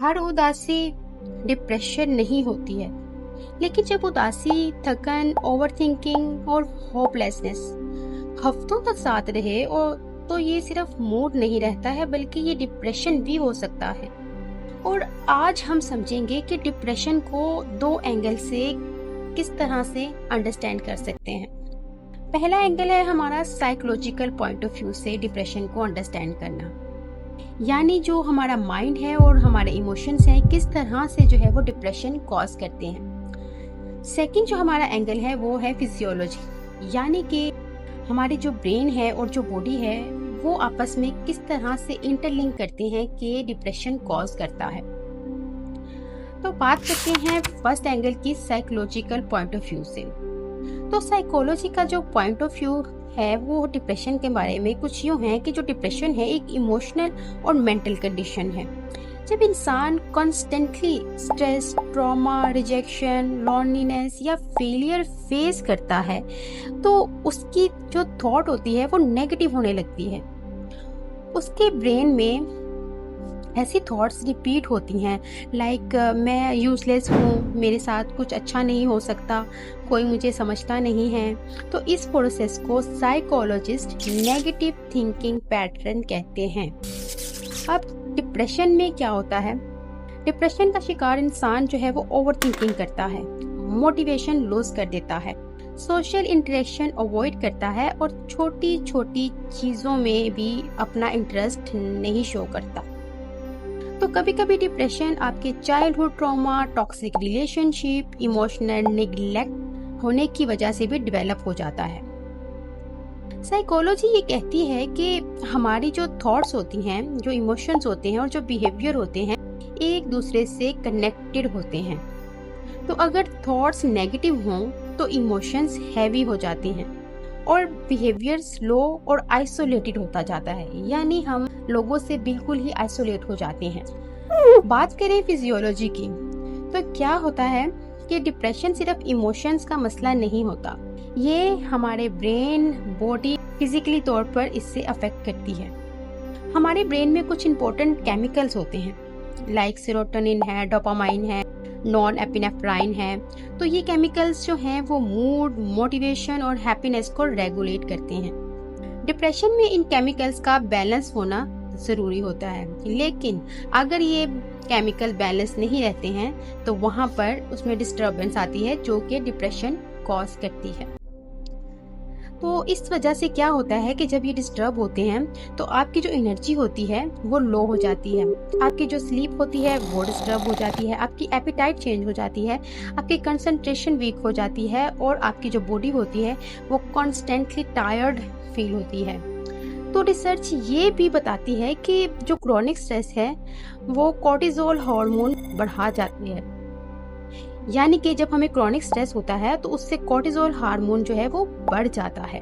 हर उदासी डिप्रेशन नहीं होती है, लेकिन जब उदासी, थकन, ओवरथिंकिंग और होपलेसनेस हफ्तों तक साथ रहे और तो ये सिर्फ मूड नहीं रहता है, बल्कि ये डिप्रेशन भी हो सकता है। और आज हम समझेंगे कि डिप्रेशन को दो एंगल से किस तरह से अंडरस्टैंड कर सकते हैं। पहला एंगल है हमारा साइकोलॉजिकल पॉइंट ऑफ व्यू से डिप्रेशन को अंडरस्टैंड करना, यानी जो हमारा माइंड है और हमारे इमोशंस हैं किस तरह से जो है वो डिप्रेशन कॉज करते हैं। सेकंड जो हमारा एंगल है वो है फिजियोलॉजी, यानी कि हमारी जो ब्रेन है और जो बॉडी है वो आपस में किस तरह से इंटरलिंक करते हैं कि डिप्रेशन कॉज करता है। तो बात करते हैं फर्स्ट एंगल की साइकोलॉजिकल पॉइंट ऑफ व्यू से। तो साइकोलॉजी का जो पॉइंट ऑफ व्यू है वो डिप्रेशन के बारे में कुछ यूं है कि जो डिप्रेशन है एक इमोशनल और मेंटल कंडीशन है। जब इंसान constantly stress, trauma, rejection, loneliness या फेलियर फेस करता है तो उसकी जो थॉट होती है वो नेगेटिव होने लगती है। उसके ब्रेन में ऐसी थॉट्स रिपीट होती हैं लाइक मैं यूजलेस हूँ, मेरे साथ कुछ अच्छा नहीं हो सकता, कोई मुझे समझता नहीं है। तो इस प्रोसेस को साइकोलॉजिस्ट नेगेटिव थिंकिंग पैटर्न कहते हैं। अब डिप्रेशन में क्या होता है? डिप्रेशन का शिकार इंसान जो है वो ओवर थिंकिंग करता है, मोटिवेशन लूज कर देता है, सोशल इंटरेक्शन अवॉइड करता है और छोटी छोटी चीजों में भी अपना इंटरेस्ट नहीं शो करता। तो कभी कभी डिप्रेशन आपके childhood trauma, toxic relationship, emotional neglect होने की वजह से भी डेवलप हो जाता है। साइकोलॉजी ये कहती है कि हमारी जो थॉट्स होती हैं, जो इमोशंस होते हैं और जो बिहेवियर होते हैं एक दूसरे से कनेक्टेड होते हैं। तो अगर थॉट्स नेगेटिव हों तो इमोशंस हैवी हो जाते हैं और बिहेवियर स्लो और आइसोलेटेड होता जाता है, यानी हम लोगों से बिल्कुल ही आइसोलेट हो जाते हैं। बात करें फिजियोलॉजी की, तो क्या होता है कि डिप्रेशन सिर्फ इमोशंस का मसला नहीं होता, ये हमारे ब्रेन, बॉडी फिजिकली तौर पर इससे अफेक्ट करती है। हमारे ब्रेन में कुछ इंपॉर्टेंट केमिकल्स होते हैं लाइक सेरोटोनिन है, डोपामाइन है, नॉन एपिनेफ्राइन है। तो ये केमिकल्स जो हैं वो मूड, मोटिवेशन और हैप्पीनेस को रेगुलेट करते हैं। डिप्रेशन में इन केमिकल्स का बैलेंस होना जरूरी होता है, लेकिन अगर ये केमिकल बैलेंस नहीं रहते हैं तो वहां पर उसमें डिस्टर्बेंस आती है जो कि डिप्रेशन कॉज करती है। तो इस वजह से क्या होता है कि जब ये डिस्टर्ब होते हैं तो आपकी जो एनर्जी होती है वो लो हो जाती है, आपकी जो स्लीप होती है वो डिस्टर्ब हो जाती है, आपकी एपिटाइट चेंज हो जाती है, आपकी कंसंट्रेशन वीक हो जाती है और आपकी जो बॉडी होती है वो कॉन्स्टेंटली टायर्ड फील होती है। तो रिसर्च ये भी बताती है कि जो क्रोनिक स्ट्रेस है वो कोर्टिसोल हार्मोन बढ़ा जाती है, यानी कि जब हमें क्रोनिक स्ट्रेस होता है तो उससे कोर्टिसोल हार्मोन जो है वो बढ़ जाता है।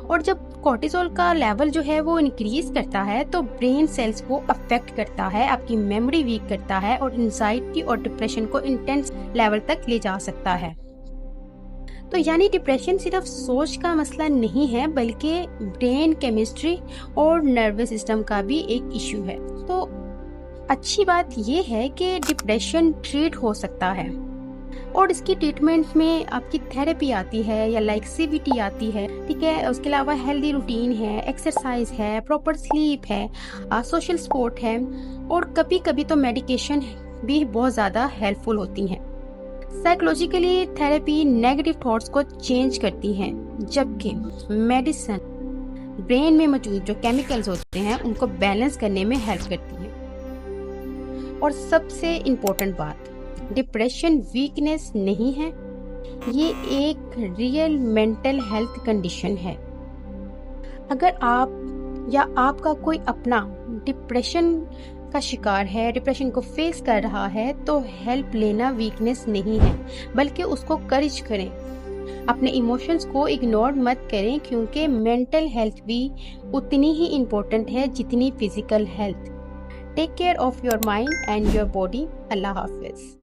और जब कोर्टिसोल का लेवल जो है वो इंक्रीज करता है तो ब्रेन सेल्स को अफेक्ट करता है, आपकी मेमोरी वीक करता है और एंजाइटी और डिप्रेशन को इंटेंस लेवल तक ले जा सकता है। तो यानी डिप्रेशन सिर्फ सोच का मसला नहीं है, बल्कि ब्रेन केमिस्ट्री और नर्वस सिस्टम का भी एक इश्यू है। तो अच्छी बात यह है कि डिप्रेशन ट्रीट हो सकता है और इसकी ट्रीटमेंट में आपकी थेरेपी आती है या लाइक सीबीटी आती है, ठीक है। उसके अलावा हेल्दी रूटीन है, एक्सरसाइज है, प्रॉपर स्लीप है, सोशल सपोर्ट है और कभी कभी तो मेडिकेशन भी बहुत ज़्यादा हेल्पफुल होती हैं। साइकोलॉजिकली थेरेपी नेगेटिव थॉट्स को चेंज करती है, जबकि मेडिसिन ब्रेन में मौजूद जो केमिकल्स होते हैं उनको बैलेंस करने में हेल्प करती है। और सबसे इम्पोर्टेंट बात, डिप्रेशन वीकनेस नहीं है, ये एक रियल मेंटल हेल्थ कंडीशन है। अगर आप या आपका कोई अपना डिप्रेशन का शिकार है, डिप्रेशन को फेस कर रहा है, तो हेल्प लेना वीकनेस नहीं है, बल्कि उसको करेज करें। अपने इमोशंस को इग्नोर मत करें, क्योंकि मेंटल हेल्थ भी उतनी ही इम्पोर्टेंट है जितनी physical health. Take care of your mind and your body. अल्लाह हाफिज।